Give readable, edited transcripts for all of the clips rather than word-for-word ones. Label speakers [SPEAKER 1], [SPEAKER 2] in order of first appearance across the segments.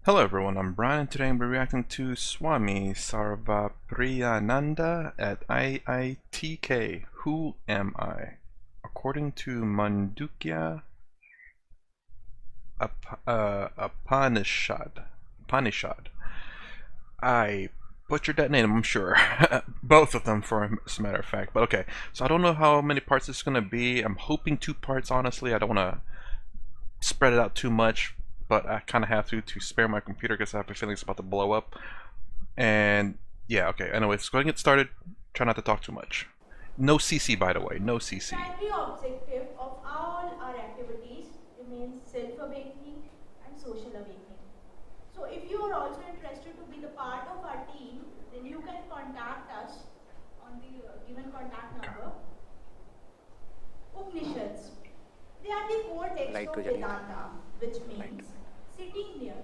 [SPEAKER 1] Hello everyone, I'm Brian. Today I'm reacting to Swami Sarvapriyananda at IITK. Who am I? According to Mandukya Upanishad. I butchered that name, I'm sure. Both of them, for a matter of fact. But okay, so I don't know how many parts it's going to be. I'm hoping 2 parts, honestly. I don't want to spread it out too much, but I kind of have to spare my computer because I have a feeling it's about to blow up. And yeah, okay. Anyways, go ahead and get started. Try not to talk too much. No CC, by the way. No CC.
[SPEAKER 2] Primary objective of all our activities remains self-awakening and social awakening. So if you are also interested to be the part of our team, then you can contact us on the given contact number. Upanishads. They are the core text of Vedanta, which means sitting near,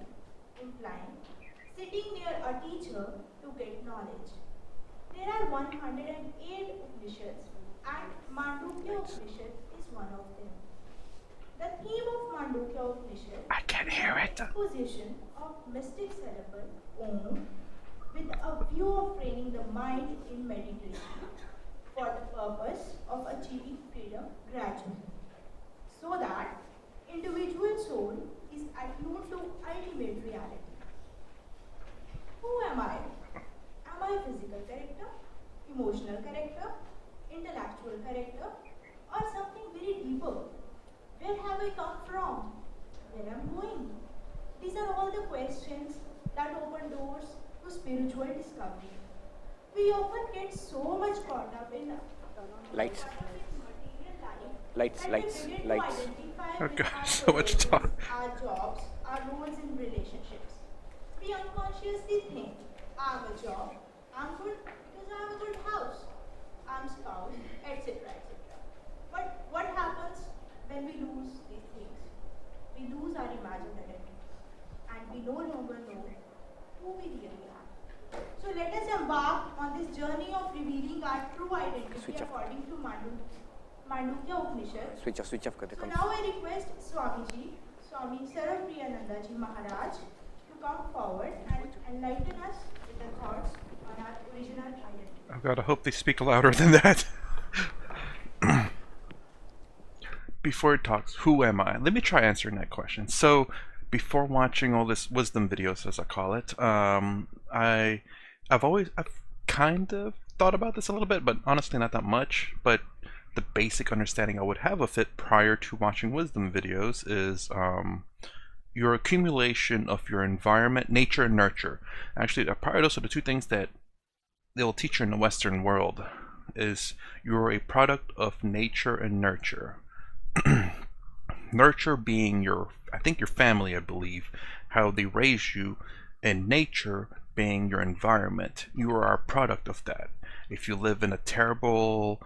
[SPEAKER 2] implying sitting near a teacher to get knowledge. There are 108 Upanishads and Mandukya Upanishad is one of them. The theme of Mandukya Upanishad
[SPEAKER 1] I can't
[SPEAKER 2] is
[SPEAKER 1] hear
[SPEAKER 2] the
[SPEAKER 1] it.
[SPEAKER 2] exposition of mystic syllable Om with a view of training the mind in meditation for the purpose of achieving freedom gradually, so that individual soul is attuned to ultimate reality. Who am I? Am I physical character, emotional character, intellectual character, or something very deeper? Where have I come from? Where am I going? These are all the questions that open doors to spiritual discovery. We often get so much caught up in
[SPEAKER 3] Lights,
[SPEAKER 2] material life
[SPEAKER 3] lights,
[SPEAKER 2] that we
[SPEAKER 3] lights,
[SPEAKER 2] begin to
[SPEAKER 3] lights.
[SPEAKER 2] identify
[SPEAKER 1] Oh
[SPEAKER 2] with
[SPEAKER 1] god,
[SPEAKER 2] our
[SPEAKER 1] so much
[SPEAKER 2] possessions,
[SPEAKER 1] talk.
[SPEAKER 2] our jobs, our roles in relationships. We unconsciously think, I have a job, I'm good because I have a good house, I'm spouse, etc. etc. But what happens when we lose these things? We lose our imagined identity and we no longer know who we really are. So let us embark on this journey of revealing our true identity
[SPEAKER 3] Switch off.
[SPEAKER 2] according to Mandukya Upanishad.
[SPEAKER 3] Switch off कर दे
[SPEAKER 2] So
[SPEAKER 3] come
[SPEAKER 2] now I request Swamiji, Swami Sarvapriyananda Ji Maharaj, to come forward and enlighten us with the thoughts on our original identity.
[SPEAKER 1] Oh god, I hope they speak louder than that. Before it talks, who am I? Let me try answering that question. So, before watching all this wisdom videos, as I call it, I've kind of thought about this a little bit, but honestly not that much. But the basic understanding I would have of it prior to watching wisdom videos is your accumulation of your environment, nature, and nurture. Actually, prior those are the two things that they'll teach you in the Western world. Is you're a product of nature and nurture. Nurture being I think your family, I believe, how they raise you, and nature being your environment. You are a product of that. If you live in a terrible,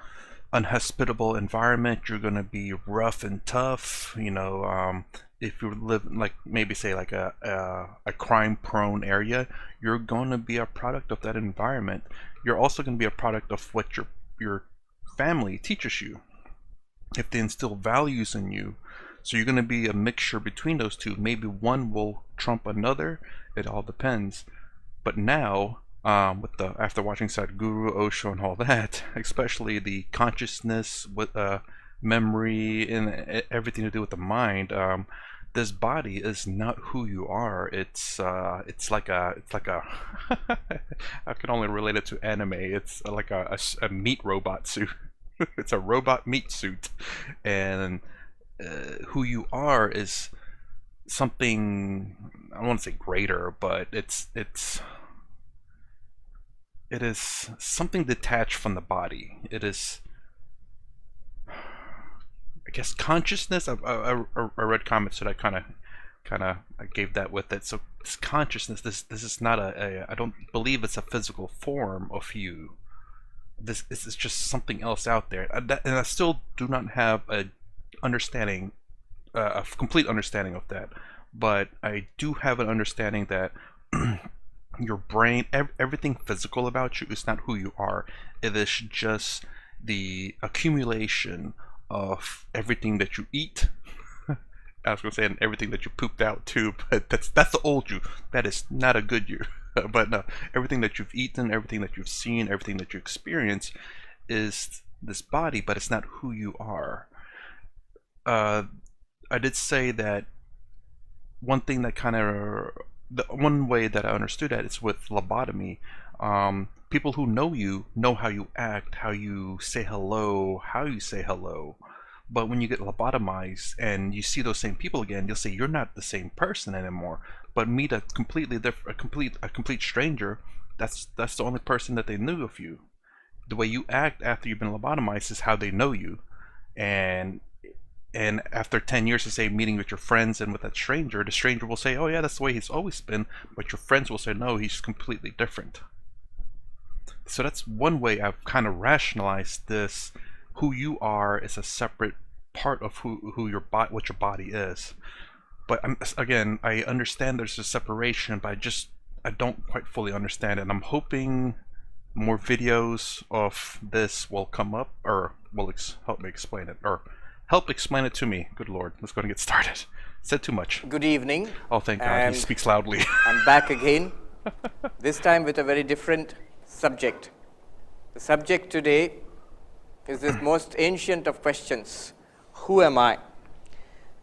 [SPEAKER 1] unhospitable environment, you're gonna be rough and tough. If you live like maybe say like a crime-prone area, you're gonna be a product of that environment. You're also gonna be a product of what your family teaches you, if they instill values in you. So you're going to be a mixture between those two. Maybe one will trump another. It all depends. But now, after watching Sadhguru, Osho, and all that, especially the consciousness with memory and everything to do with the mind, this body is not who you are. It's like a I can only relate it to anime. It's like a meat robot suit. It's a robot meat suit, and who you are is something, I don't want to say greater, but it is something detached from the body. It is, I guess, consciousness. I read comments that I kind of I gave that with it. So this consciousness, this is not I don't believe it's a physical form of you. This is just something else out there, and I still do not have understanding, a complete understanding of that. But I do have an understanding that your brain, everything physical about you is not who you are. It is just the accumulation of everything that you eat I was gonna say, and everything that you pooped out too, but that's the old you. That is not a good you. But no, everything that you've eaten, everything that you've seen, everything that you experience is this body, but it's not who you are. Uh, I did say that one thing that kind of the one way that I understood that is with lobotomy. People who know you know how you act, how you say hello, how you say hello. But when you get lobotomized and you see those same people again, you'll say you're not the same person anymore. But meet a completely different, a complete stranger. That's the only person that they knew of you. The way you act after you've been lobotomized is how they know you, and after 10 years of say meeting with your friends and with that stranger, the stranger will say, oh yeah, that's the way he's always been, but your friends will say, no, he's completely different. So that's one way I've kind of rationalized this. Who you are is a separate part of who your body, what your body is. But again, I understand there's a separation, but I don't quite fully understand it. And I'm hoping more videos of this will come up, or will help me explain it, or help explain it to me. Good Lord, let's go and get started. Said too much.
[SPEAKER 3] Good evening.
[SPEAKER 1] Oh, thank God, he speaks loudly.
[SPEAKER 3] I'm back again, this time with a very different subject. The subject today is this most ancient of questions, who am I?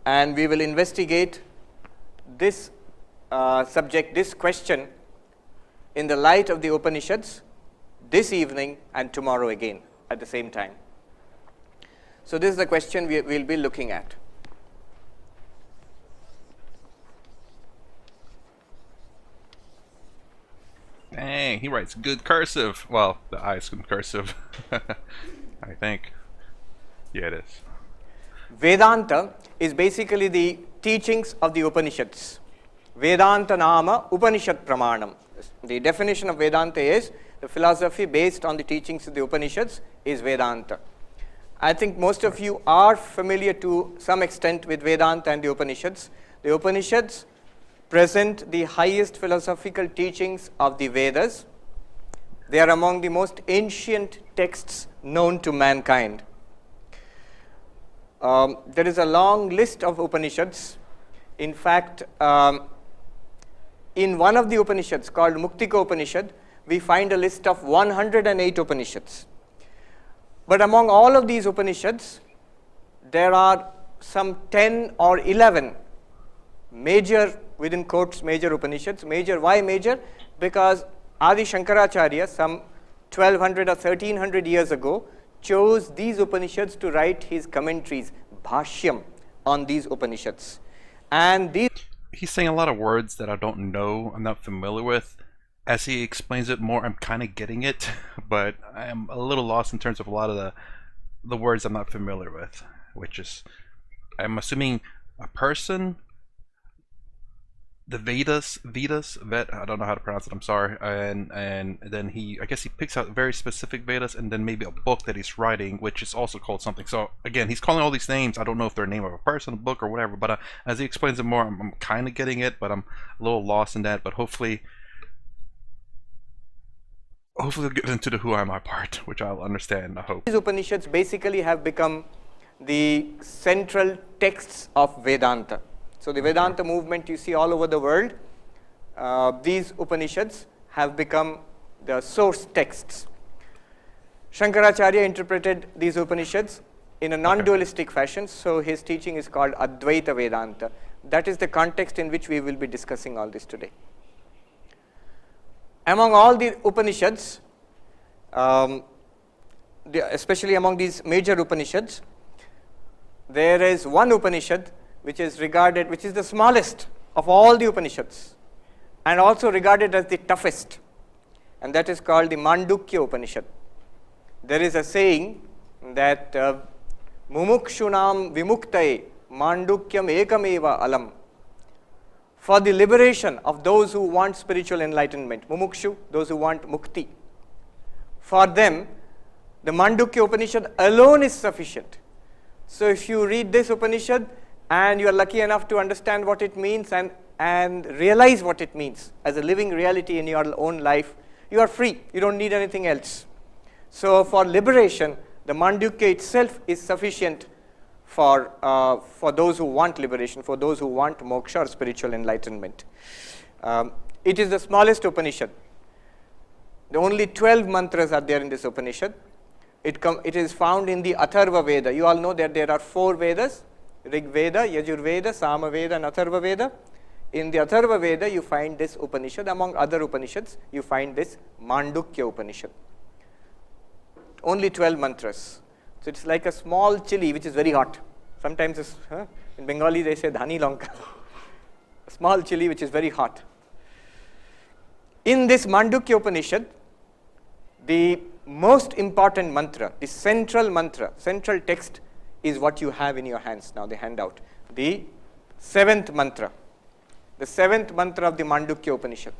[SPEAKER 3] And we will investigate this subject, this question, in the light of the Upanishads this evening and tomorrow again at the same time. So this is the question we'll be looking at.
[SPEAKER 1] Dang, he writes good cursive. Well, the I is in cursive. I think. Yeah, it is.
[SPEAKER 3] Vedanta is basically the teachings of the Upanishads. Vedanta nama Upanishad pramanam. The definition of Vedanta is the philosophy based on the teachings of the Upanishads is Vedanta. I think most of you are familiar to some extent with Vedanta and the Upanishads. The Upanishads present the highest philosophical teachings of the Vedas. They are among the most ancient texts known to mankind. There is a long list of Upanishads. In fact, in one of the Upanishads called Muktika Upanishad, we find a list of 108 Upanishads. But among all of these Upanishads, there are some 10 or 11 major, within quotes, major Upanishads. Major, why major? Because Adi Shankaracharya, some 1200 or 1300 years ago, chose these Upanishads to write his commentaries, Bhashyam, on these Upanishads. And these...
[SPEAKER 1] He's saying a lot of words that I don't know, I'm not familiar with. As he explains it more, I'm kind of getting it, but I'm a little lost in terms of a lot of the words I'm not familiar with, which is, I'm assuming a person, the Vedas, I don't know how to pronounce it, I'm sorry, and then I guess he picks out very specific Vedas, and then maybe a book that he's writing, which is also called something. So again, he's calling all these names, I don't know if they're a name of a person, a book, or whatever, but as he explains it more, I'm kind of getting it, but I'm a little lost in that. But hopefully we'll get into the who am I part, which I'll understand, I hope.
[SPEAKER 3] These Upanishads basically have become the central texts of Vedanta. So the Vedanta movement you see all over the world, these Upanishads have become the source texts. Shankaracharya interpreted these Upanishads in a non-dualistic fashion, so his teaching is called Advaita Vedanta. That is the context in which we will be discussing all this today. Among all the Upanishads, especially among these major Upanishads, there is one Upanishad which is the smallest of all the Upanishads, and also regarded as the toughest, and that is called the Mandukya Upanishad. There is a saying that Mumukshunam Vimuktaye Mandukyam Ekameva Alam. For the liberation of those who want spiritual enlightenment, Mumukshu, those who want mukti, for them, the Mandukya Upanishad alone is sufficient. So if you read this Upanishad and you are lucky enough to understand what it means and realize what it means as a living reality in your own life, you are free. You don't need anything else. So for liberation, the Mandukya itself is sufficient for those who want liberation, for those who want moksha or spiritual enlightenment. It is the smallest Upanishad. The only 12 mantras are there in this Upanishad. It is found in the Atharva Veda. You all know that there are 4 Vedas, Rig Veda, Yajur Veda, Sama Veda and Atharva Veda. In the Atharva Veda you find this Upanishad. Among other Upanishads you find this Mandukya Upanishad. Only 12 mantras. So it's like a small chili which is very hot. Sometimes in Bengali they say dhani lanka. A small chili which is very hot. In this Mandukya Upanishad, the most important mantra, the central mantra, central text is what you have in your hands now, the handout. The 7th mantra. The 7th mantra of the Mandukya Upanishad.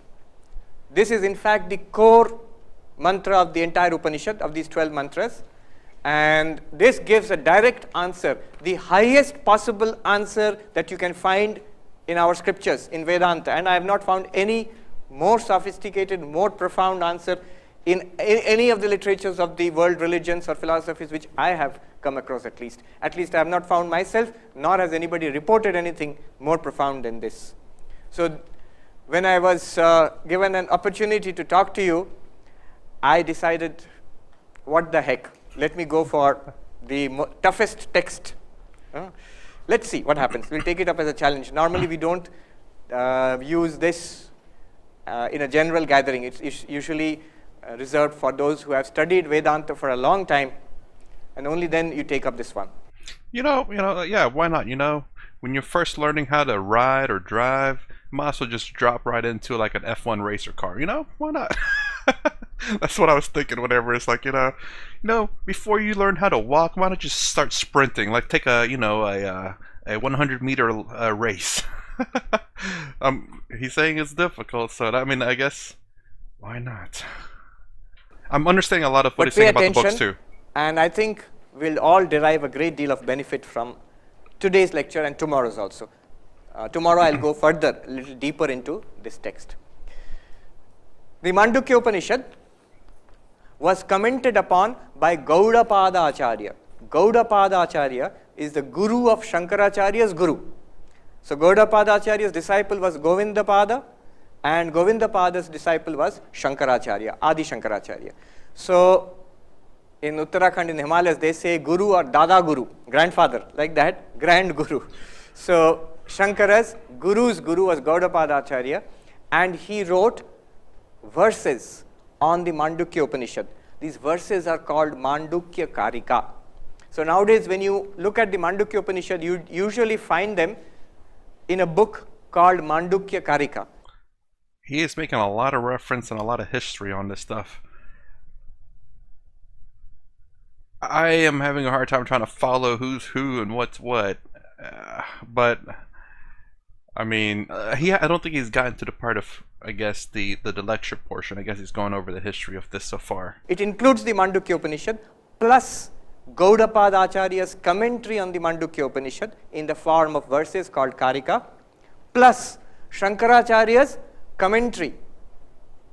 [SPEAKER 3] This is in fact the core mantra of the entire Upanishad, of these 12 mantras. And this gives a direct answer, the highest possible answer that you can find in our scriptures, in Vedanta. And I have not found any more sophisticated, more profound answer in any of the literatures of the world religions or philosophies which I have come across at least. At least I have not found myself, nor has anybody reported anything more profound than this. So when I was given an opportunity to talk to you, I decided, what the heck, let me go for the toughest text. Let's see what happens. We'll take it up as a challenge. Normally we don't use this in a general gathering. It's usually reserved for those who have studied Vedanta for a long time, and only then you take up this one.
[SPEAKER 1] Yeah, why not? When you're first learning how to ride or drive, you might as well just drop right into like an F1 racer car. Why not? That's what I was thinking. Whenever it's like, before you learn how to walk, why not just start sprinting? Like take a 100-meter race. He's saying it's difficult, so I guess why not? I'm understanding a lot of what he's saying about the books too.
[SPEAKER 3] And I think we'll all derive a great deal of benefit from today's lecture and tomorrow's also. Tomorrow I'll go further, a little deeper into this text. The Mandukya Upanishad was commented upon by Gaudapada Acharya. Gaudapada Acharya is the guru of Shankaracharya's guru. So Gaudapada Acharya's disciple was Govindapada, and Govindapada's disciple was Shankaracharya, Adi Shankaracharya. So in Uttarakhand, in the Himalayas, they say Guru or Dada Guru, grandfather, like that, grand Guru. So Shankara's guru's guru was Gaudapada Acharya, and he wrote verses on the Mandukya Upanishad. These verses are called Mandukya Karika. So nowadays when you look at the Mandukya Upanishad, you usually find them in a book called Mandukya Karika.
[SPEAKER 1] He is making a lot of reference and a lot of history on this stuff. I am having a hard time trying to follow who's who and what's what. But I don't think he's gotten to the part of, I guess, the lecture portion. I guess he's going over the history of this so far.
[SPEAKER 3] It includes the Mandukya Upanishad plus Gaudapada Acharya's commentary on the Mandukya Upanishad in the form of verses called Karika, plus Shankaracharya's commentary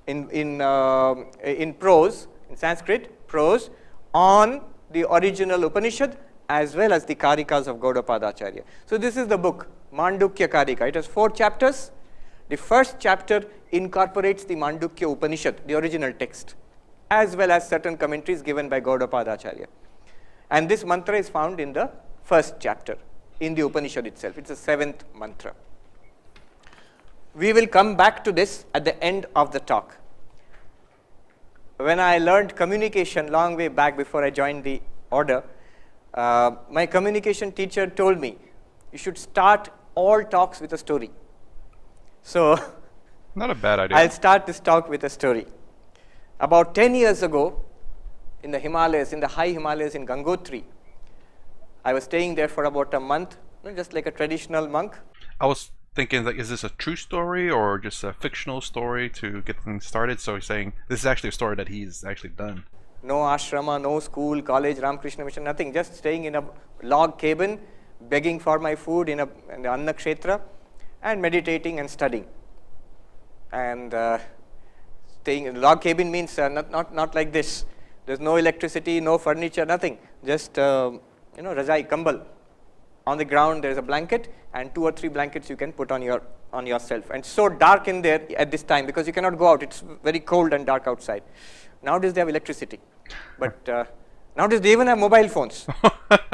[SPEAKER 3] in prose, in Sanskrit prose, on the original Upanishad as well as the Karikas of Gaudapada Acharya. So this is the book, Mandukya Karika. It has 4 chapters. The first chapter incorporates the Mandukya Upanishad, the original text, as well as certain commentaries given by Gaudapada Acharya. And this mantra is found in the first chapter, in the Upanishad itself. It's the 7th mantra. We will come back to this at the end of the talk. When I learned communication long way back before I joined the order, my communication teacher told me, you should start all talks with a story. So,
[SPEAKER 1] not a bad idea.
[SPEAKER 3] I'll start this talk with a story. About 10 years ago, in the Himalayas, in the high Himalayas in Gangotri, I was staying there for about a month, just like a traditional monk.
[SPEAKER 1] I was thinking, like, is this a true story or just a fictional story to get things started? So he's saying this is actually a story that he's actually done.
[SPEAKER 3] No ashrama, no school, college, Ramakrishna Mission, nothing. Just staying in a log cabin, begging for my food in the Anna Kshetra, and meditating and studying. And staying in log cabin means not like this. There's no electricity, no furniture, nothing. Just Rajai, Kambal. On the ground there is a blanket, and 2 or 3 blankets you can put on yourself. And it's so dark in there at this time because you cannot go out. It's very cold and dark outside. Nowadays they have electricity, but nowadays they even have mobile phones.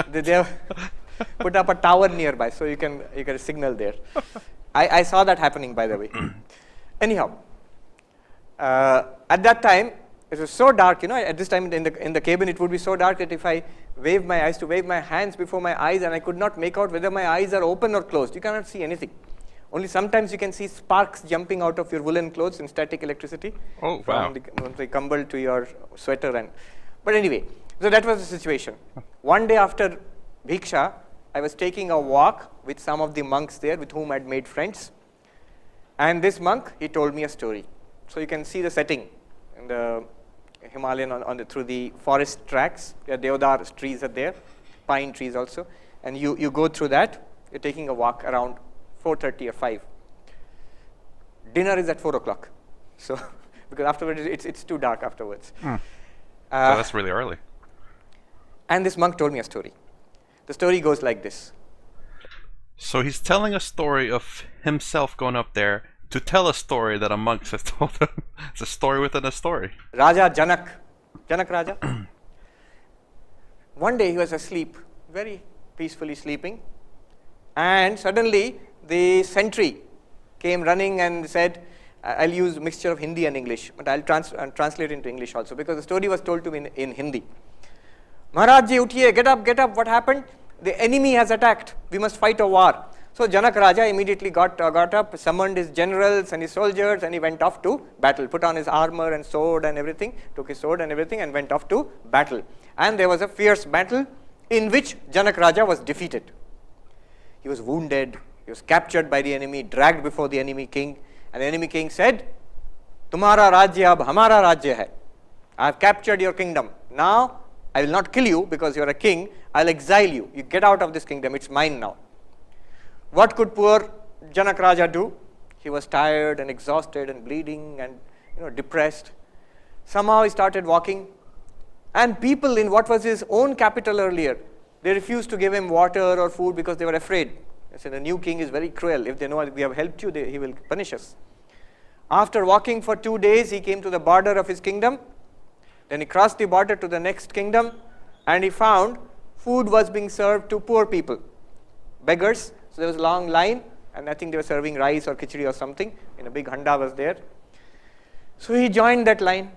[SPEAKER 3] they have put up a tower nearby, so you can signal there. I saw that happening, by the way. Anyhow, at that time it was so dark. At this time in the cabin it would be so dark that if I wave my eyes to wave my hands before my eyes, and I could not make out whether my eyes are open or closed. You cannot see anything. Only sometimes you can see sparks jumping out of your woolen clothes in static electricity.
[SPEAKER 1] Oh,
[SPEAKER 3] wow. From the kumble to your sweater. But anyway, so that was the situation. One day after Bhiksha, I was taking a walk with some of the monks there with whom I had made friends. And this monk, he told me a story. So you can see the setting in the Himalayan through the forest tracks. There are deodar trees are there, pine trees also. And you go through that, you're taking a walk around 4:30 or 5. Dinner is at 4 o'clock. So, because afterwards it's too dark afterwards.
[SPEAKER 1] So that's really early.
[SPEAKER 3] And this monk told me a story. The story goes like this.
[SPEAKER 1] So he's telling a story of himself going up there to tell a story that a monk has told him. It's a story within a story.
[SPEAKER 3] Raja Janak Raja. One day he was asleep, very peacefully sleeping, and suddenly the sentry came running and said, I'll use a mixture of Hindi and English, but I'll translate into English also, because the story was told to me in Hindi. Maharaj ji, uthiye, get up, what happened? The enemy has attacked, we must fight a war. So Janak Raja immediately got up, summoned his generals and his soldiers, and he went off to battle, put on his armor and sword and everything, took his sword and everything, and went off to battle. And there was a fierce battle in which Janak Raja was defeated. He was wounded, he was captured by the enemy, dragged before the enemy king, and the enemy king said, Tumhara rajya ab hamara rajya hai. I have captured your kingdom. Now I will not kill you because you are a king, I will exile you. You get out of this kingdom, it's mine now. What could poor Janak Raja do? He was tired and exhausted and bleeding and depressed. Somehow he started walking, and people in what was his own capital earlier, they refused to give him water or food because they were afraid. They said, the new king is very cruel. If they know we have helped you, he will punish us. After walking for 2 days, he came to the border of his kingdom. Then he crossed the border to the next kingdom, and he found food was being served to poor people, beggars. So there was a long line, and I think they were serving rice or khichdi or something, in a big handa was there. So he joined that line,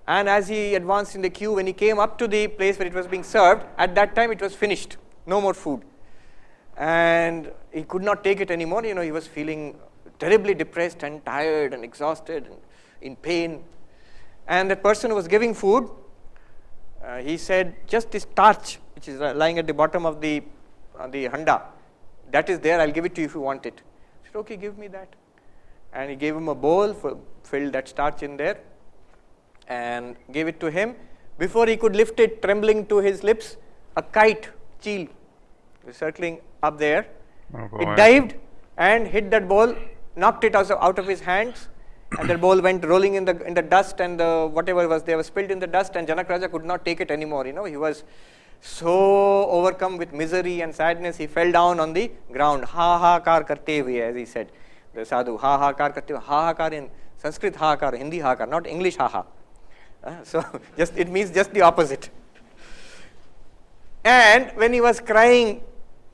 [SPEAKER 3] and as he advanced in the queue, when he came up to the place where it was being served, at that time it was finished, no more food. And he could not take it anymore, he was feeling terribly depressed and tired and exhausted and in pain. And the person who was giving food, he said, just this torch, which is lying at the bottom of the handa, that is there, I'll give it to you if you want it. He said, okay, give me that. And he gave him a bowl, filled that starch in there, and gave it to him. Before he could lift it, trembling to his lips, a kite, cheel, was circling up there.
[SPEAKER 1] Oh boy.
[SPEAKER 3] It dived and hit that bowl, knocked it out of his hands, and that bowl went rolling in the dust, and whatever was there was spilled in the dust, and Janak Raja could not take it anymore. He was so overcome with misery and sadness, he fell down on the ground. Ha ha kar karte hue, as he said. The sadhu, ha ha kar karte hue. Ha ha kar in Sanskrit, ha kar, Hindi ha kar, not English ha ha. So it means just the opposite. And when he was crying,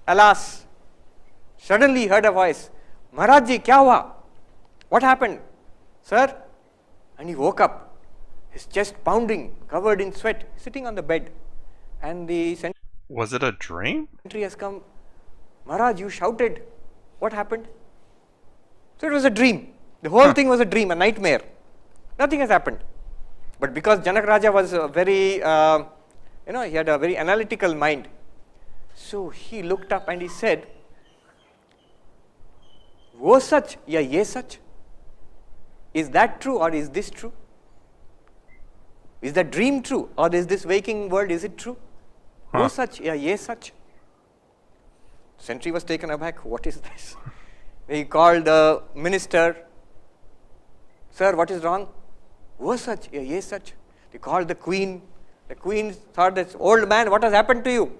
[SPEAKER 3] alas, suddenly he heard a voice, Maharaj ji, kya hua? What happened? Sir? And he woke up, his chest pounding, covered in sweat, sitting on the bed. And the sentry
[SPEAKER 1] Was it a dream?
[SPEAKER 3] has come, Maharaj, you shouted. What happened? So it was a dream. The whole thing was a dream, a nightmare. Nothing has happened. But because Janak Raja was very, he had a very analytical mind. So he looked up and he said, Wo sach ya ye sach? Is that true or is this true? Is that dream true or is this waking world, is it true? Wo sach ya ye sach? Sentry was taken aback. What is this? He called the minister. Sir, what is wrong? Wo sach ya ye sach? They called the queen. The queen thought, this old man, what has happened to you?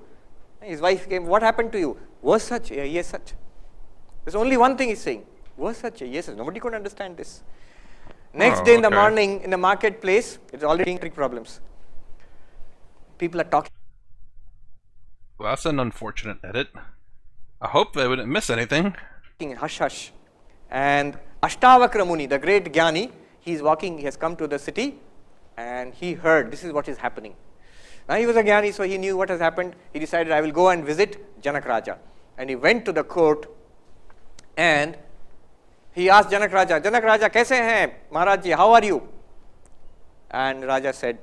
[SPEAKER 3] His wife came, what happened to you? Was such, ye such. There's only one thing he's saying. Was such, ye such. Nobody could understand this. Next day in the morning, in the marketplace, it's already trick problems. People are talking.
[SPEAKER 1] Well, that's an unfortunate edit. I hope they wouldn't miss anything.
[SPEAKER 3] Hush, hush. And Ashtavakra Muni, the great Jnani, he's walking, he has come to the city and he heard this is what is happening. Now he was a Jnani, so he knew what has happened. He decided, I will go and visit Janak Raja. And he went to the court and he asked Janak Raja, kaise hain? Maharaj ji, how are you? And Raja said,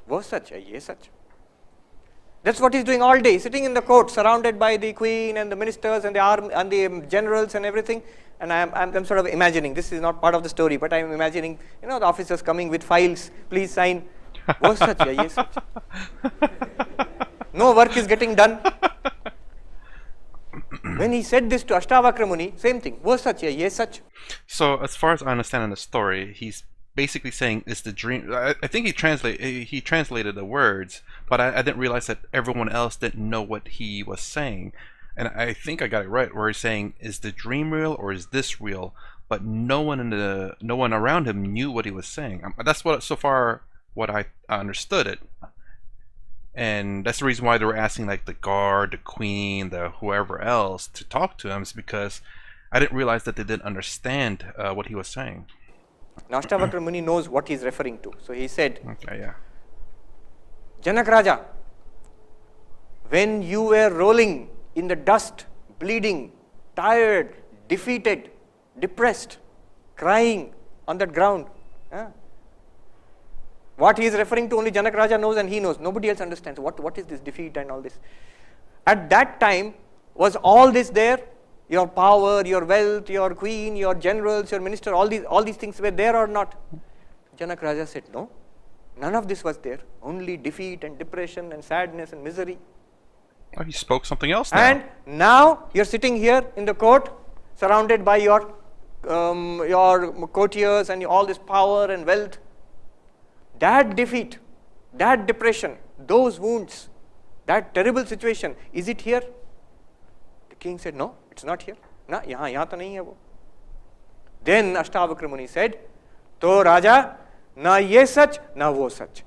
[SPEAKER 3] wo sach hai, ye sach. That's what he's doing all day, sitting in the court, surrounded by the queen and the ministers and the army and the generals and everything. And I'm sort of imagining, this is not part of the story, but I'm imagining, the officers coming with files, please sign. Wo sach hai, ye sach. No work is getting done. When he said this to Ashtavakra Muni, same thing. Wo sach hai, ye sach.
[SPEAKER 1] So, as far as I understand in the story, he's basically saying, "Is the dream?" I think he translated the words, but I didn't realize that everyone else didn't know what he was saying. And I think I got it right, where he's saying, "Is the dream real or is this real?" But no one around him knew what he was saying. That's what I understood it. And that's the reason why they were asking like the guard, the queen, the whoever else to talk to him, is because I didn't realize that they didn't understand what he was saying.
[SPEAKER 3] Now Ashtavakra Muni knows what he's referring to. So he said,
[SPEAKER 1] okay, yeah.
[SPEAKER 3] Janak Raja, when you were rolling in the dust, bleeding, tired, defeated, depressed, crying on that ground, what he is referring to only Janak Raja knows and he knows. Nobody else understands. What is this defeat and all this? At that time, was all this there? Your power, your wealth, your queen, your generals, your minister, all these things were there or not? Janak Raja said, no, none of this was there. Only defeat and depression and sadness and misery.
[SPEAKER 1] Oh, he spoke something else now.
[SPEAKER 3] And now you're sitting here in the court, surrounded by your courtiers and all this power and wealth. That defeat, that depression, those wounds, that terrible situation, is it here? The king said, no, it's not here. Na, yahan to nahi hai wo. Then Ashtavakra Muni said, to Raja, na ye sach, na wo sach.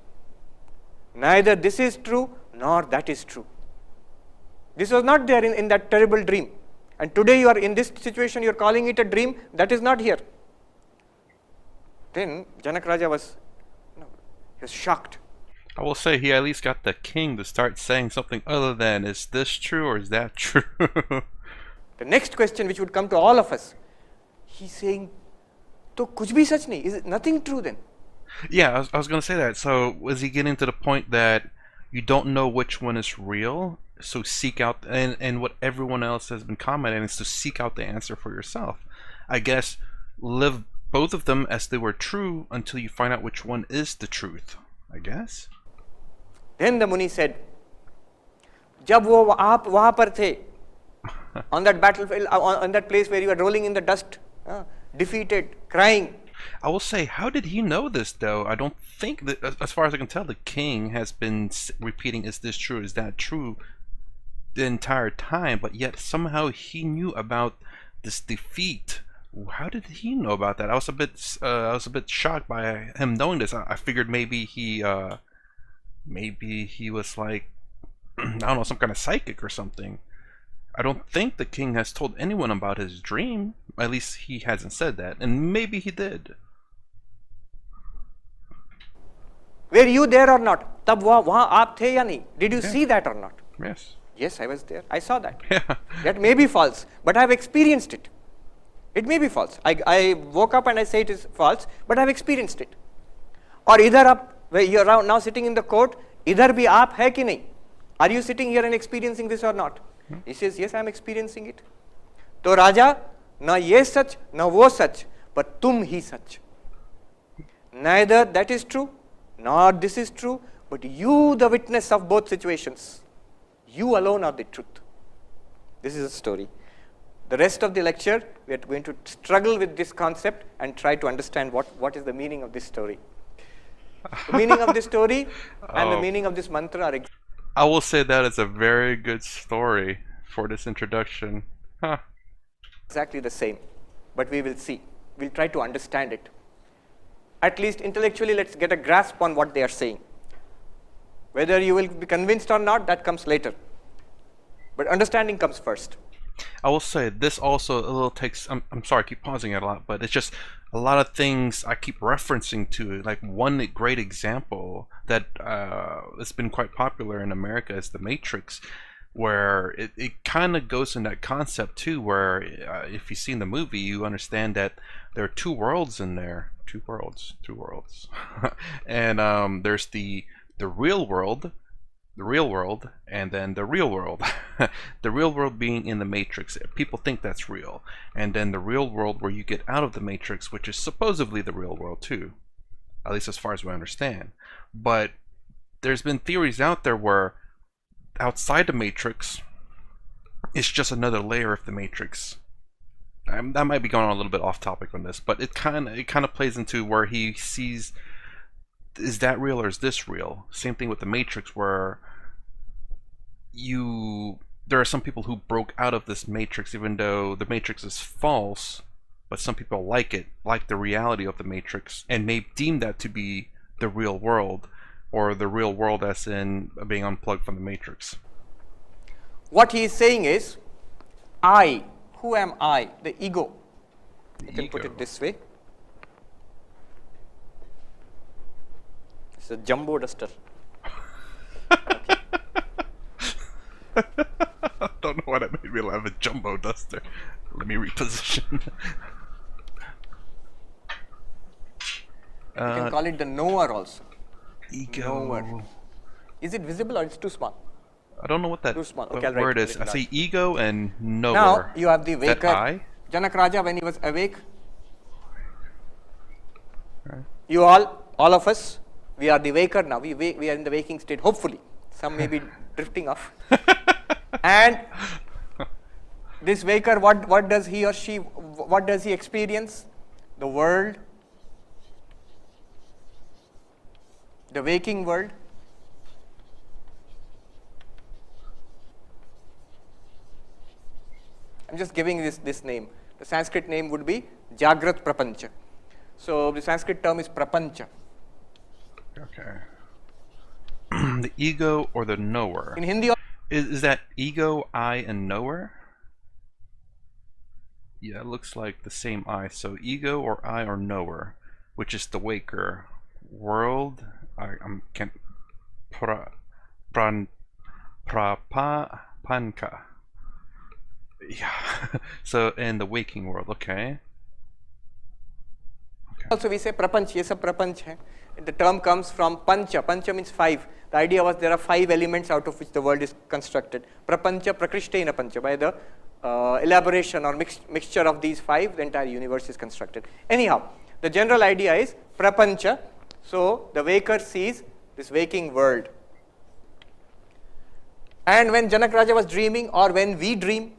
[SPEAKER 3] Neither this is true, nor that is true. This was not there in that terrible dream. And today you are in this situation, you are calling it a dream, that is not here. Then Janak Raja was shocked.
[SPEAKER 1] I will say he at least got the king to start saying something other than, is this true or is that true?
[SPEAKER 3] The next question which would come to all of us, he's saying, to kuch bhi sach nahi, is nothing true then?
[SPEAKER 1] Yeah, I was going to say that. So was he getting to the point that you don't know which one is real? So seek out, and what everyone else has been commenting is to seek out the answer for yourself. I guess live both of them as they were true until you find out which one is the truth, I guess.
[SPEAKER 3] Then the Muni said, Jab wo aap wahan par the, on that battlefield, on that place where you were rolling in the dust, defeated, crying.
[SPEAKER 1] I will say, how did he know this though? I don't think that, as far as I can tell, the king has been repeating, is this true, is that true, the entire time, but yet somehow he knew about this defeat. How did he know about that? I was a bit shocked by him knowing this. I figured maybe he was like, I don't know, some kind of psychic or something. I don't think the king has told anyone about his dream. At least he hasn't said that, and maybe he did.
[SPEAKER 3] Were you there or not? Tab wahan aap the ya nahi? Did you see that or not?
[SPEAKER 1] Yes.
[SPEAKER 3] Yes, I was there. I saw that.
[SPEAKER 1] Yeah.
[SPEAKER 3] That may be false, but I have experienced it. It may be false. I woke up and I say it is false, but I have experienced it. Or either up, where you are now sitting in the court, either bhi aap hai ki nahi? Are you sitting here and experiencing this or not? He says, yes, I am experiencing it. To Raja, na ye sach, na wo sach, but tum hi sach. Neither that is true, nor this is true, but you the witness of both situations. You alone are the truth. This is a story. The rest of the lecture, we are going to struggle with this concept and try to understand what is the meaning of this story. The meaning of this story and the meaning of this mantra are
[SPEAKER 1] I will say that it's a very good story for this introduction. Huh.
[SPEAKER 3] Exactly the same, but we will see. We'll try to understand it. At least intellectually, let's get a grasp on what they are saying. Whether you will be convinced or not, that comes later. But understanding comes first.
[SPEAKER 1] I will say this also a little takes. I'm sorry, I keep pausing it a lot, but it's just a lot of things I keep referencing to it. Like one great example that has been quite popular in America is The Matrix, where it kind of goes in that concept too, where if you've seen the movie, you understand that there are two worlds in there, two worlds, and there's the real world, and then the real world. The real world being in the Matrix. People think that's real. And then the real world where you get out of the Matrix, which is supposedly the real world too, at least as far as we understand. But there's been theories out there where outside the Matrix, it's just another layer of the Matrix. That might be going on a little bit off topic on this, but it kind of plays into where he sees, is that real or is this real? Same thing with the Matrix, where there are some people who broke out of this Matrix, even though the Matrix is false, but some people like it, like the reality of the Matrix, and may deem that to be the real world, or the real world as in being unplugged from the Matrix.
[SPEAKER 3] What he is saying is, I, who am I? The ego. You can put it this way. It's a jumbo duster.
[SPEAKER 1] I don't know why that made me laugh. A jumbo duster. Let me reposition.
[SPEAKER 3] You can call it the knower also.
[SPEAKER 1] Ego.
[SPEAKER 3] Knower. Is it visible or it's too small?
[SPEAKER 1] I don't know what that
[SPEAKER 3] Too small. Okay, I'll write
[SPEAKER 1] word
[SPEAKER 3] it
[SPEAKER 1] is.
[SPEAKER 3] really
[SPEAKER 1] I say ego and knower.
[SPEAKER 3] Now you have the waker.
[SPEAKER 1] I?
[SPEAKER 3] Janak Raja, when he was awake,
[SPEAKER 1] Right.
[SPEAKER 3] you all of us, we are the waker now. We are in the waking state, hopefully. Some may be drifting off. And this waker, what does he or she, what does he experience? The world, the waking world. I'm just giving this name. The Sanskrit name would be Jagrat Prapancha. So the Sanskrit term is Prapancha.
[SPEAKER 1] Okay. The ego or the knower.
[SPEAKER 3] In Hindi,
[SPEAKER 1] Is that ego, I, and knower? Yeah, it looks like the same I. So ego or I or knower, which is the waker. World, can't prapanka. Yeah. So in the waking world, okay.
[SPEAKER 3] also we say prapanch, yes, a prapanch hai. The term comes from pancha. Pancha means five. The idea was there are five elements out of which the world is constructed. Prapancha prakrishtena pancha. By the elaboration or mixture of these five, the entire universe is constructed. Anyhow, the general idea is prapancha. So the waker sees this waking world. And when Janak Raja was dreaming, or when we dream,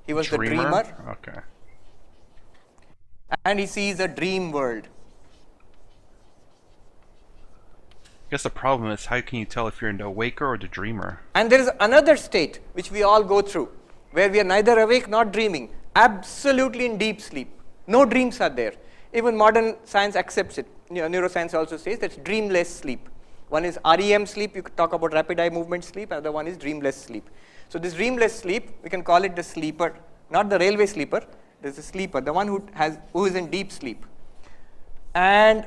[SPEAKER 3] he was the dreamer.
[SPEAKER 1] Okay.
[SPEAKER 3] And he sees a dream world.
[SPEAKER 1] I guess the problem is, how can you tell if you're in the waker or the dreamer?
[SPEAKER 3] And there is another state which we all go through, where we are neither awake nor dreaming, absolutely in deep sleep. No dreams are there. Even modern science accepts it. Neuroscience also says that's dreamless sleep. One is REM sleep, you could talk about rapid eye movement sleep, another one is dreamless sleep. So this dreamless sleep, we can call it the sleeper, not the railway sleeper, there's a sleeper, the one who is in deep sleep. And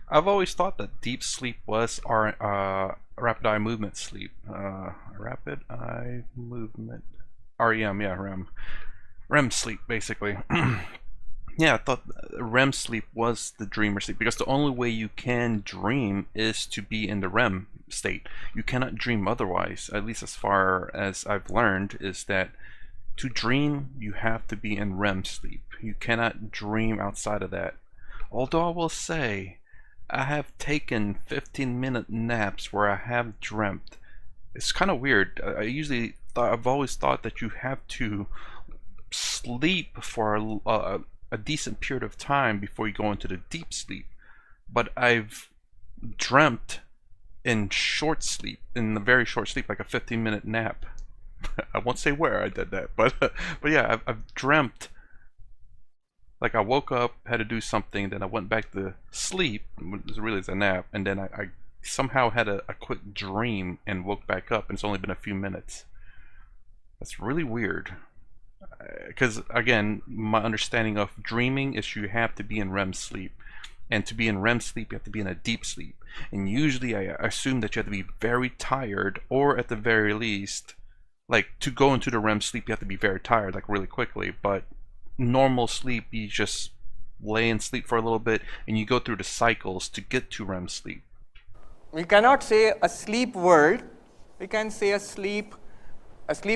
[SPEAKER 1] I've always thought that deep sleep was our rapid eye movement sleep. Rapid eye movement. REM, yeah, REM. REM sleep, basically. Yeah, I thought REM sleep was the dreamer sleep, because the only way you can dream is to be in the REM state. You cannot dream otherwise, at least as far as I've learned, is that to dream, you have to be in REM sleep. You cannot dream outside of that. Although I will say, I have taken 15-minute naps where I have dreamt. It's kind of weird. I've always thought that you have to sleep for a decent period of time before you go into the deep sleep. But I've dreamt in short sleep, in a very short sleep, like a 15-minute nap. I won't say where I did that, but but yeah, I've dreamt like I woke up, had to do something, then I went back to sleep. It was really a nap, and then I somehow had a quick dream and woke back up, and it's only been a few minutes. That's really weird. Because again, my understanding of dreaming is you have to be in REM sleep, and to be in REM sleep, you have to be in a deep sleep. And usually, I assume that you have to be very tired, or at the very least, like to go into the REM sleep, you have to be very tired, like really quickly. But normal sleep, you just lay in sleep for a little bit, and you go through the cycles to get to REM sleep.
[SPEAKER 3] We cannot say a sleep world. We can say a sleep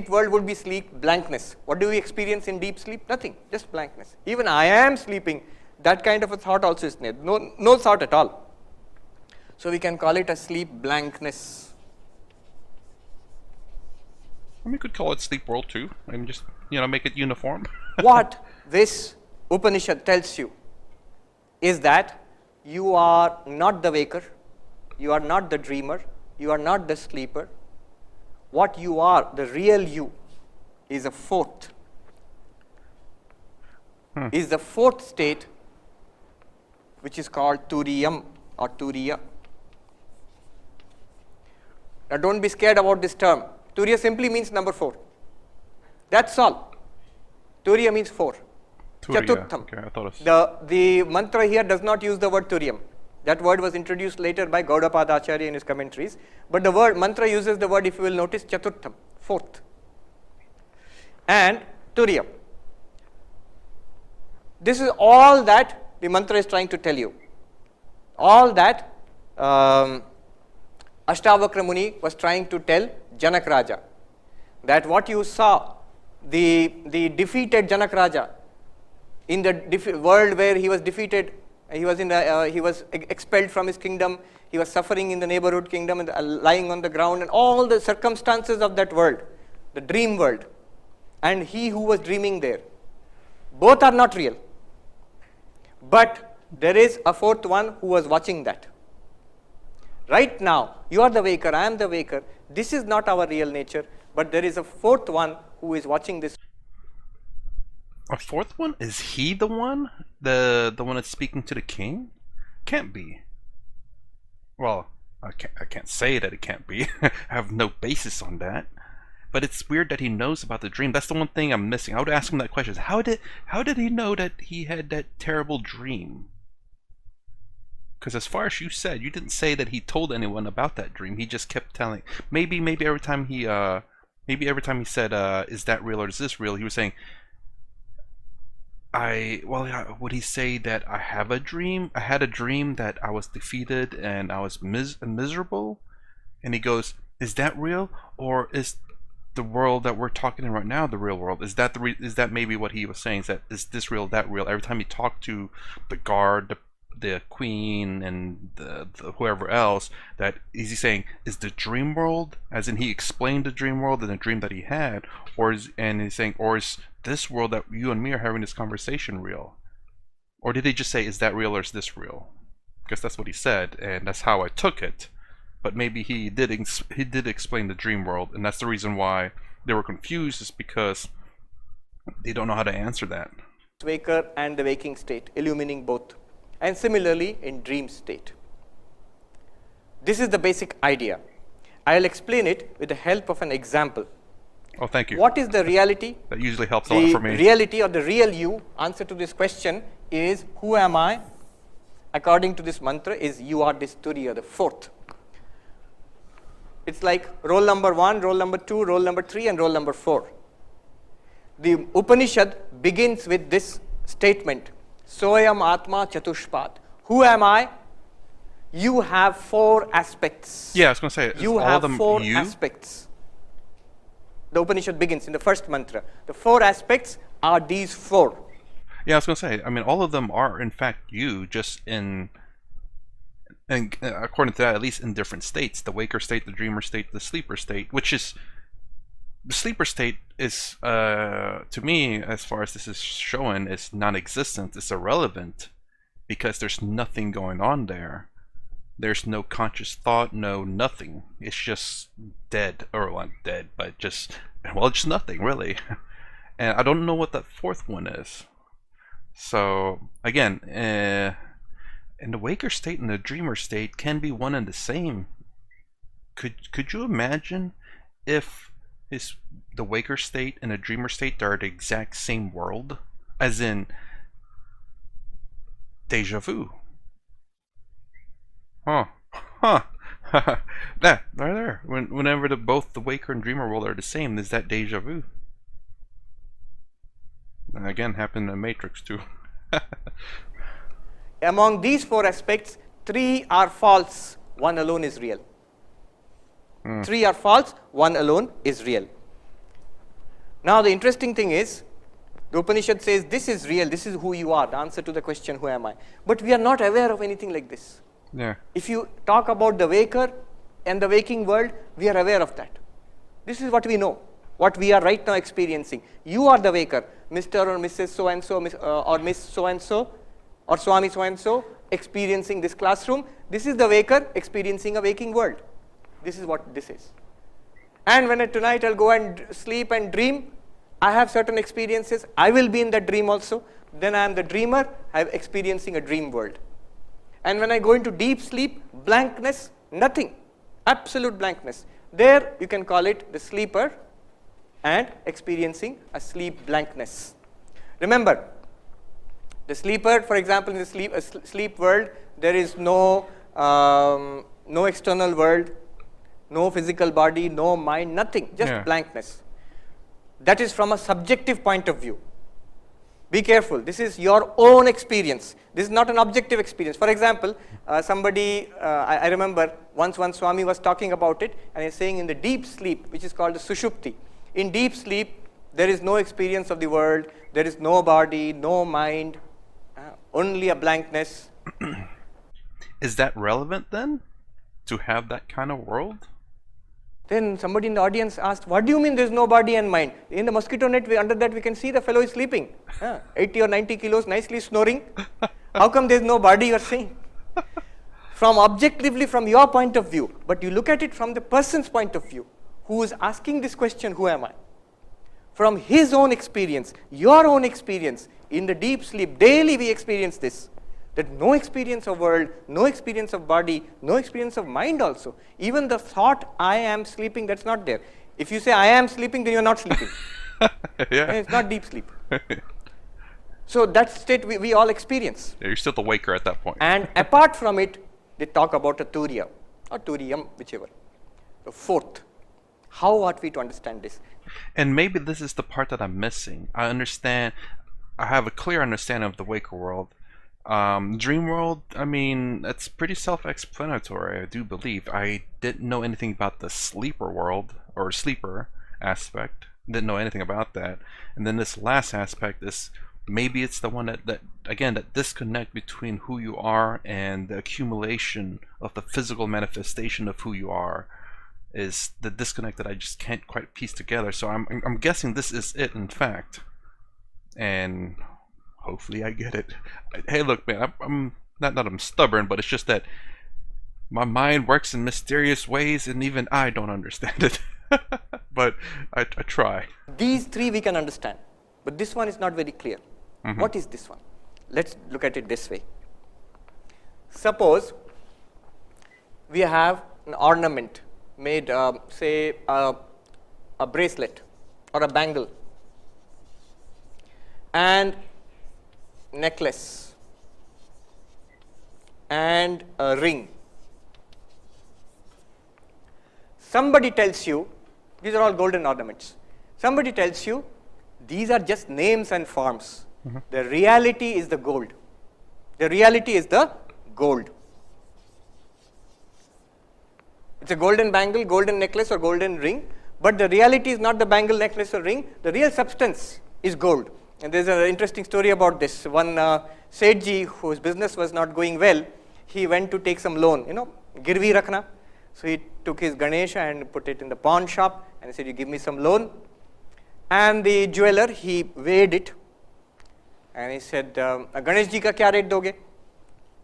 [SPEAKER 3] world would be sleep blankness. What do we experience in deep sleep? Nothing, just blankness. Even I am sleeping, that kind of a thought also is there. No thought at all. So we can call it a sleep blankness.
[SPEAKER 1] I mean, you could call it sleep world too. I mean, just, make it uniform.
[SPEAKER 3] What this Upanishad tells you is that you are not the waker, you are not the dreamer, you are not the sleeper. What you are, the real you, is a fourth. Is the fourth state, which is called Turiyam or Turiya. Now don't be scared about this term. Turiya simply means number 4. That's all. Turiya means 4.
[SPEAKER 1] Turiya.
[SPEAKER 3] Chaturtham.
[SPEAKER 1] Okay, I thought it was...
[SPEAKER 3] The mantra here does not use the word Turiyam. That word was introduced later by Gaudapada Acharya in his commentaries. But the word mantra uses the word, if you will notice, Chaturtham, 4th. And Turiyam. This is all that the mantra is trying to tell you. All that Ashtavakra Muni was trying to tell Janak Raja. That what you saw, the defeated Janak Raja, in the world where he was defeated, he was expelled from his kingdom, he was suffering in the neighborhood kingdom and lying on the ground, and all the circumstances of that world, the dream world, and he who was dreaming there, both are not real. But there is a fourth one who was watching that. Right now, you are the waker, I am the waker. This is not our real nature, but there is a fourth one who is watching this.
[SPEAKER 1] A fourth one? Is he the one? The one that's speaking to the king? Can't be. Well, I can't say that it can't be. I have no basis on that. But it's weird that he knows about the dream. That's the one thing I'm missing. I would ask him that question. How did he know that he had that terrible dream? Because as far as you said, you didn't say that he told anyone about that dream. He just kept telling. Maybe every time he said, "Is that real or is this real?" He was saying, would he say that I have a dream? I had a dream that I was defeated and I was miserable. And he goes, "Is that real, or is the world that we're talking in right now the real world? Is that maybe what he was saying? Is this real, that real?" Every time he talked to the guard, the queen, and the whoever else, that is he saying, is the dream world, as in he explained the dream world and the dream that he had, and he's saying, or is this world that you and me are having this conversation real? Or did he just say, is that real or is this real? Because that's what he said, and that's how I took it. But maybe he did explain the dream world, and that's the reason why they were confused, is because they don't know how to answer that.
[SPEAKER 3] Waker and the waking state, illumining both. And similarly in dream state. This is the basic idea. I'll explain it with the help of an example.
[SPEAKER 1] Oh, thank you.
[SPEAKER 3] What is the reality?
[SPEAKER 1] That usually helps a lot for me.
[SPEAKER 3] The reality or the real you, answer to this question is, who am I? According to this mantra is, you are this Turiya, the fourth. It's like roll number 1, roll number 2, roll number 3 and roll number 4. The Upanishad begins with this statement, Soyam Atma Chatushpat. Who am I? You have 4 aspects.
[SPEAKER 1] Yeah, I was going to say,
[SPEAKER 3] you have 4 aspects. The Upanishad begins in the first mantra. The 4 aspects are these 4.
[SPEAKER 1] Yeah, I was going to say, I mean, all of them are in fact you, just and according to that, at least in different states. The waker state, the dreamer state, the sleeper state, which is, the sleeper state is, to me, as far as this is showing, is non-existent. It's irrelevant because there's nothing going on there. There's no conscious thought, no nothing. It's just dead, or well, not dead, but just, well, just nothing really. And I don't know what that fourth one is. So again, in the waker state and the dreamer state can be one and the same. Could you imagine if the waker state and the dreamer state are the exact same world, as in deja vu? Huh. Huh. That right there. Whenever both the waker and dreamer world are the same, is that deja vu? And again, happened in Matrix too.
[SPEAKER 3] Among these four aspects, 3 are false, 1 alone is real. 3 are false, 1 alone is real. Now the interesting thing is, the Upanishad says this is real, this is who you are, the answer to the question who am I. But we are not aware of anything like this.
[SPEAKER 1] Yeah.
[SPEAKER 3] If you talk about the waker and the waking world, we are aware of that. This is what we know, what we are right now experiencing. You are the waker, Mr. or Mrs. so-and-so, or Miss so-and-so, or Swami so-and-so, experiencing this classroom. This is the waker experiencing a waking world. This is what this is. And when tonight I'll go and sleep and dream, I have certain experiences. I will be in that dream also. Then I am the dreamer, I am experiencing a dream world. And when I go into deep sleep, blankness, nothing, absolute blankness. There you can call it the sleeper and experiencing a sleep blankness. Remember, the sleeper, for example, in the sleep world, there is no external world, no physical body, no mind, nothing, just blankness. That is from a subjective point of view. Be careful, this is your own experience. This is not an objective experience. For example, I remember once one Swami was talking about it, and he's saying in the deep sleep, which is called the Sushupti, in deep sleep, there is no experience of the world, there is no body, no mind, only a blankness.
[SPEAKER 1] Is that relevant then, to have that kind of world?
[SPEAKER 3] Then somebody in the audience asked, what do you mean there is no body and mind? In the mosquito net, under that we can see the fellow is sleeping. 80 or 90 kilos, nicely snoring. How come there is no body, you are saying? From objectively, from your point of view, but you look at it from the person's point of view, who is asking this question, who am I? From his own experience, your own experience, in the deep sleep, daily we experience this. That no experience of world, no experience of body, no experience of mind also. Even the thought, I am sleeping, that's not there. If you say, I am sleeping, then you are not sleeping.
[SPEAKER 1] Yeah.
[SPEAKER 3] It's not deep sleep. So that state we all experience.
[SPEAKER 1] Yeah, you're still the waker at that point.
[SPEAKER 3] And apart from it, they talk about a turiya, or turiyam, whichever. The fourth. How ought we to understand this?
[SPEAKER 1] And maybe this is the part that I'm missing. I have a clear understanding of the waker world. Dream world, I mean, it's pretty self-explanatory, I do believe. I didn't know anything about the sleeper world, or sleeper aspect. Didn't know anything about that. And then this last aspect is, maybe it's the one that again, that disconnect between who you are and the accumulation of the physical manifestation of who you are, is the disconnect that I just can't quite piece together. So I'm guessing this is it, in fact. And hopefully I get it. Hey, look, man, I'm not that I'm stubborn, but it's just that my mind works in mysterious ways, and even I don't understand it. But I try.
[SPEAKER 3] These three we can understand, but this one is not very clear. What is this one? Let's look at it this way. Suppose we have an ornament made, say, a bracelet or a bangle and necklace and a ring. Somebody tells you, these are all golden ornaments. Somebody tells you, these are just names and forms. The reality is the gold. The reality is the gold. It's a golden bangle, golden necklace, or golden ring, but the reality is not the bangle, necklace, or ring. The real substance is gold. And there's an interesting story about this. One Sethji, whose business was not going well, he went to take some loan, girvi rakhna. So he took his Ganesha and put it in the pawn shop and he said, you give me some loan. And the jeweler, he weighed it and he said, Ganesh ji ka kya rate doge?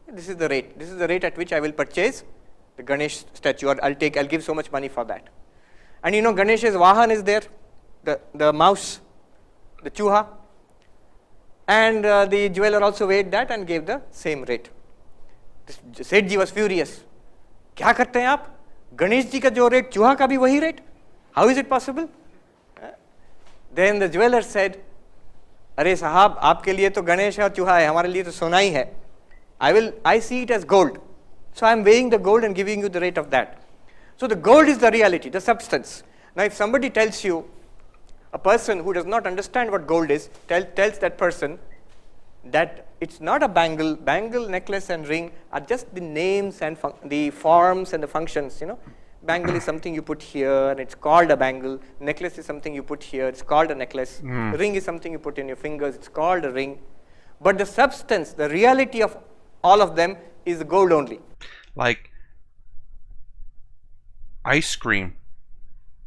[SPEAKER 3] This is the rate. This is the rate at which I will purchase the Ganesh statue, or I'll give so much money for that. And you know, Ganesh's Vahan is there, the mouse, the chuha. And the jeweler also weighed that and gave the same rate. Seth ji was furious. क्या करते हैं आप? गणेश जी का जो rate, चूहा का भी वही rate? How is it possible? Then the jeweler said, अरे साहब, आपके लिए तो गणेश है और चूहा है, हमारे लिए तो सोना ही है. I see it as gold. So I am weighing the gold and giving you the rate of that. So the gold is the reality, the substance. Now if somebody tells you, a person who does not understand what gold is, tells that person that it's not a bangle, necklace and ring are just the names and the forms and the functions, you know. Bangle is something you put here and it's called a bangle. Necklace is something you put here, it's called a necklace. Ring is something you put in your fingers, it's called a ring. But the substance, the reality of all of them is gold only.
[SPEAKER 1] Like ice cream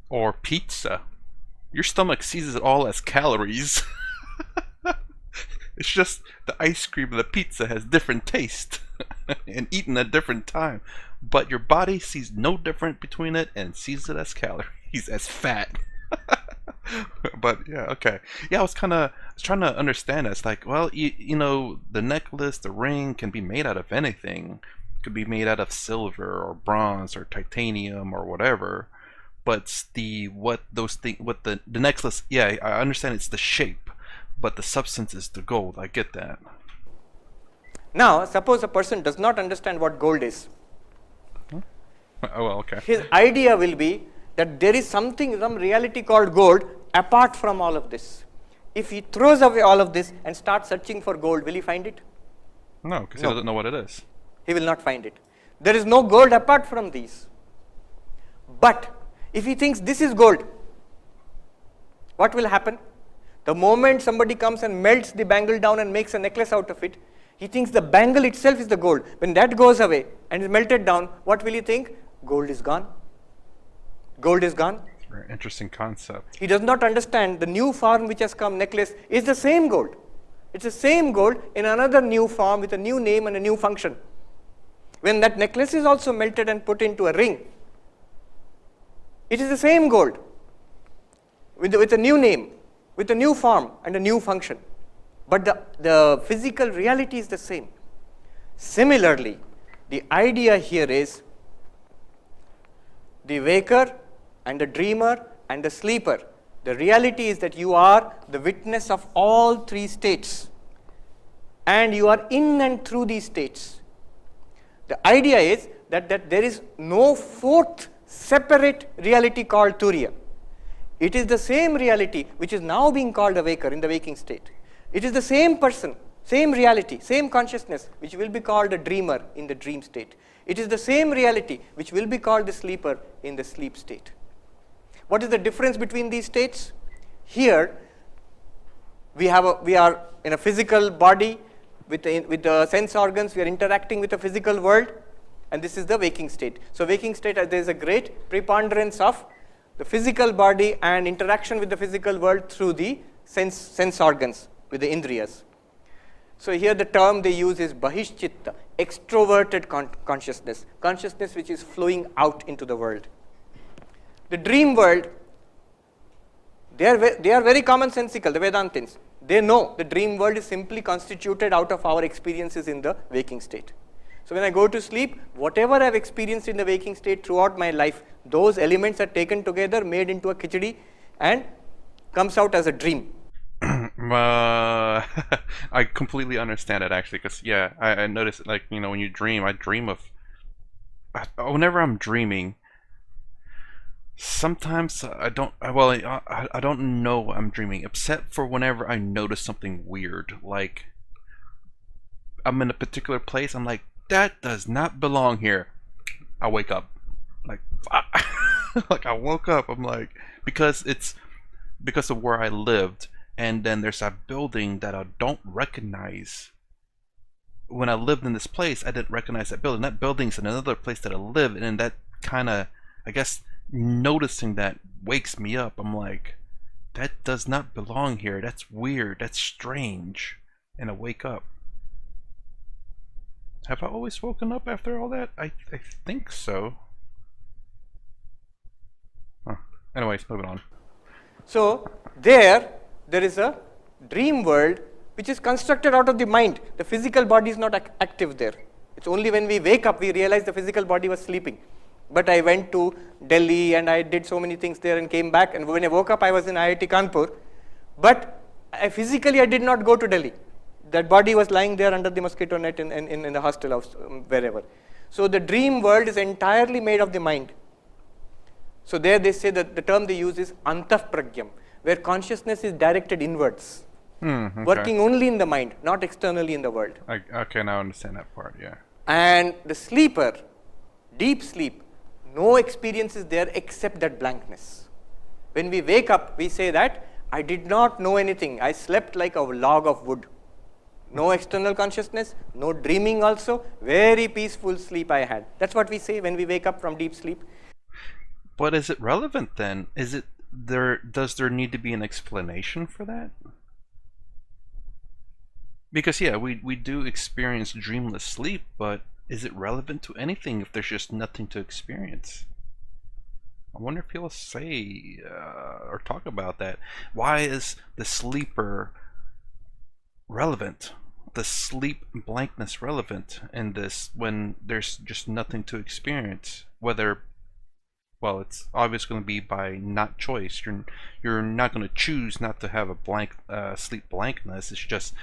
[SPEAKER 1] or pizza, your stomach sees it all as calories. It's just the ice cream and the pizza has different taste and eaten at different time, but your body sees no difference between it and sees it as calories, as fat. But yeah, okay. Yeah, I was trying to understand it. It's like, well, you know, the necklace, the ring can be made out of anything. It could be made out of silver or bronze or titanium or whatever. But the necklace, yeah, I understand it's the shape, but the substance is the gold. I get that.
[SPEAKER 3] Now, suppose a person does not understand what gold is.
[SPEAKER 1] Oh, well, okay.
[SPEAKER 3] His idea will be that there is some reality called gold apart from all of this. If he throws away all of this and starts searching for gold, will he find it?
[SPEAKER 1] No, because he doesn't know what it is.
[SPEAKER 3] He will not find it. There is no gold apart from these. But if he thinks this is gold, what will happen? The moment somebody comes and melts the bangle down and makes a necklace out of it, he thinks the bangle itself is the gold. When that goes away and is melted down, what will he think? Gold is gone. Gold is gone.
[SPEAKER 1] Very interesting concept.
[SPEAKER 3] He does not understand the new form which has come, necklace, is the same gold. It's the same gold in another new form with a new name and a new function. When that necklace is also melted and put into a ring, it is the same gold with a new name, with a new form and a new function. But the physical reality is the same. Similarly, the idea here is the waker and the dreamer and the sleeper. The reality is that you are the witness of all three states, and you are in and through these states. The idea is that there is no fourth separate reality called Turiya. It is the same reality which is now being called a waker in the waking state. It is the same person, same reality, same consciousness which will be called a dreamer in the dream state. It is the same reality which will be called the sleeper in the sleep state. What is the difference between these states? Here, we are in a physical body with the sense organs. We are interacting with the physical world, and this is the waking state. So, waking state, there is a great preponderance of the physical body and interaction with the physical world through the sense organs with the indriyas. So, here the term they use is bahishchitta, extroverted consciousness, consciousness which is flowing out into the world. The dream world, they are very commonsensical, the Vedantins. They know the dream world is simply constituted out of our experiences in the waking state. So when I go to sleep, whatever I have experienced in the waking state throughout my life, those elements are taken together, made into a khichdi, and comes out as a dream.
[SPEAKER 1] I completely understand it, actually, because yeah, I noticed, like, you know, when you dream, I dream of, whenever I'm dreaming, sometimes I don't know I'm dreaming, except for whenever I notice something weird, like I'm in a particular place, I'm like, that does not belong here. I wake up, like, like I woke up, I'm like, because it's because of where I lived, and then there's a building that I don't recognize. When I lived in this place, I didn't recognize that building. That building's in another place that I live in, and that kind of, I guess, noticing that wakes me up. I'm like, that does not belong here. That's weird. That's strange. And I wake up. Have I always woken up after all that? I think so. Huh. Anyways, moving on.
[SPEAKER 3] So there is a dream world which is constructed out of the mind. The physical body is not active there. It's only when we wake up we realize the physical body was sleeping. But I went to Delhi and I did so many things there and came back, and when I woke up I was in IIT Kanpur, but physically I did not go to Delhi. That body was lying there under the mosquito net in the hostel house, wherever. So the dream world is entirely made of the mind. So there they say that the term they use is antah pragyam, where consciousness is directed inwards,
[SPEAKER 1] Okay.
[SPEAKER 3] working only in the mind, not externally in the world.
[SPEAKER 1] Okay, now I understand that part, yeah.
[SPEAKER 3] And the sleeper, deep sleep, no experience is there except that blankness. When we wake up, we say that I did not know anything. I slept like a log of wood. No external consciousness, no dreaming also, very peaceful sleep I had. That's what we say when we wake up from deep sleep.
[SPEAKER 1] But is it relevant then? Is it does there need to be an explanation for that? Because yeah, we do experience dreamless sleep, but is it relevant to anything if there's just nothing to experience? I wonder if he'll say or talk about that. Why is the sleeper relevant? The sleep blankness relevant in this when there's just nothing to experience? Whether, well, it's obviously going to be by not choice. You're not going to choose not to have a blank sleep blankness. It's just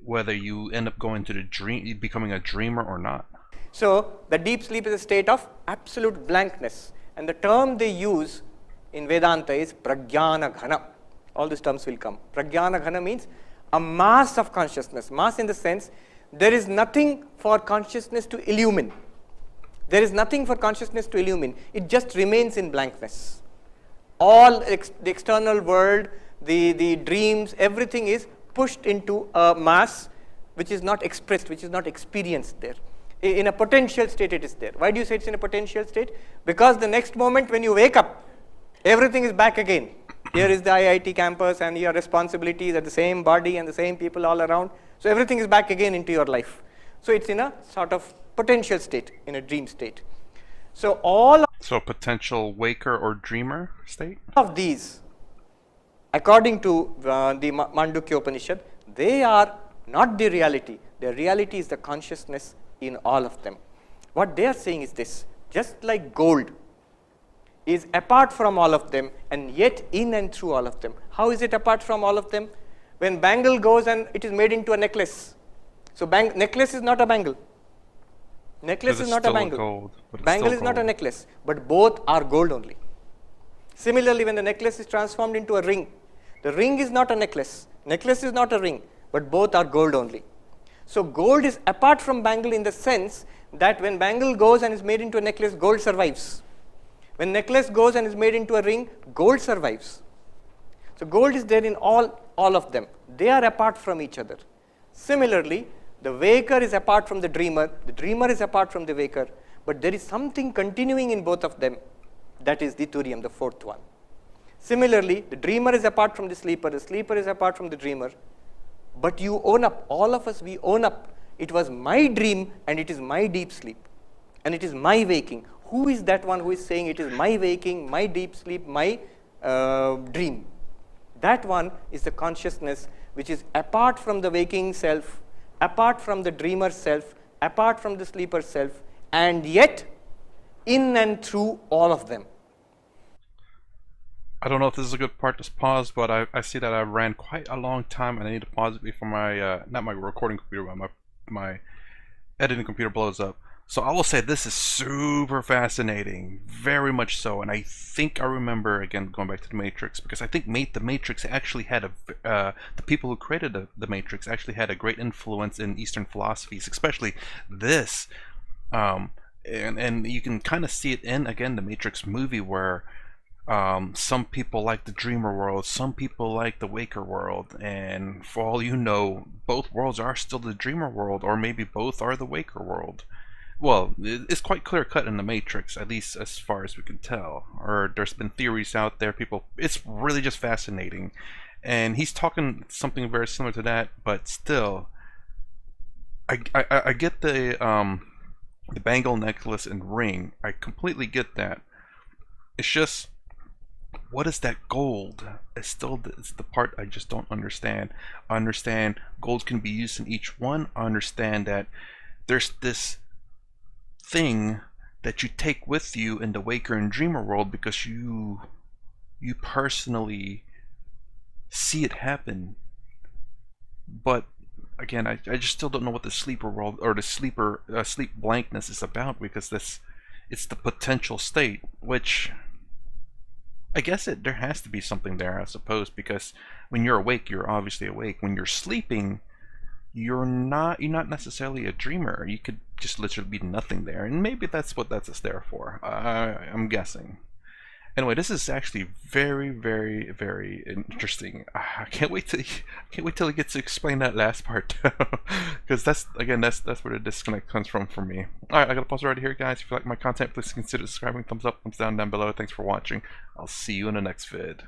[SPEAKER 1] whether you end up going to the dream, becoming a dreamer or not.
[SPEAKER 3] So the deep sleep is a state of absolute blankness, and the term they use in Vedanta is pragyana ghana. All these terms will come. Pragyana ghana means a mass of consciousness. Mass in the sense there is nothing for consciousness to illumine. There is nothing for consciousness to illumine. It just remains in blankness. All the external world, the dreams, everything is pushed into a mass which is not expressed, which is not experienced there. In a potential state it is there. Why do you say it's in a potential state? Because the next moment when you wake up, everything is back again. Here is the IIT campus and your responsibilities are the same body and the same people all around. So everything is back again into your life. So it's in a sort of potential state, in a dream state. So
[SPEAKER 1] So potential waker or dreamer state?
[SPEAKER 3] of these, according to the Mandukya Upanishad, they are not the reality. The reality is the consciousness in all of them. What they are saying is this: just like gold is apart from all of them and yet in and through all of them. How is it apart from all of them? When bangle goes and it is made into a necklace. So necklace is not a bangle. Necklace is not a bangle. Bangle is not a necklace, but both are gold only. Similarly, when the necklace is transformed into a ring, the ring is not a necklace. Necklace is not a ring, but both are gold only. So gold is apart from bangle in the sense that when bangle goes and is made into a necklace, gold survives. When necklace goes and is made into a ring, gold survives. So gold is there in all of them. They are apart from each other. Similarly, the waker is apart from the dreamer is apart from the waker, but there is something continuing in both of them. That is the turiam, the fourth one. Similarly, the dreamer is apart from the sleeper is apart from the dreamer, but you own up, all of us, we own up. It was my dream and it is my deep sleep and it is my waking. Who is that one who is saying it is my waking, my deep sleep, my dream? That one is the consciousness which is apart from the waking self, apart from the dreamer self, apart from the sleeper self, and yet in and through all of them.
[SPEAKER 1] I don't know if this is a good part to pause, but I see that I ran quite a long time and I need to pause it before my, not my recording computer, but my editing computer blows up. So I will say this is super fascinating, very much so, and I think I remember, again, going back to the Matrix, because I think the Matrix actually had the people who created the Matrix actually had a great influence in Eastern philosophies, especially this, and you can kind of see it in, again, the Matrix movie, where some people like the dreamer world, some people like the waker world, and for all you know, both worlds are still the dreamer world, or maybe both are the waker world. Well, it's quite clear cut in the Matrix, at least as far as we can tell. Or there's been theories out there, it's really just fascinating. And he's talking something very similar to that, but still, I get the bangle, necklace, and ring. I completely get that. It's just, what is that gold? It's the part I just don't understand. I understand gold can be used in each one. I understand that there's this thing that you take with you in the waker and dreamer world because you personally see it happen. But again, I just still don't know what the sleeper world or the sleep blankness is about, because this it's the potential state, which I guess there has to be something there, I suppose, because when you're awake, you're obviously awake. When you're sleeping, you're not necessarily a dreamer. You could just literally be nothing there, and maybe that's what that's there for. I'm guessing. Anyway, this is actually very, very, very interesting. I can't wait till he gets to explain that last part, because that's where the disconnect comes from for me. All right, I gotta pause right here, guys. If you like my content, please consider subscribing. Thumbs up, thumbs down below. Thanks for watching. I'll see you in the next vid.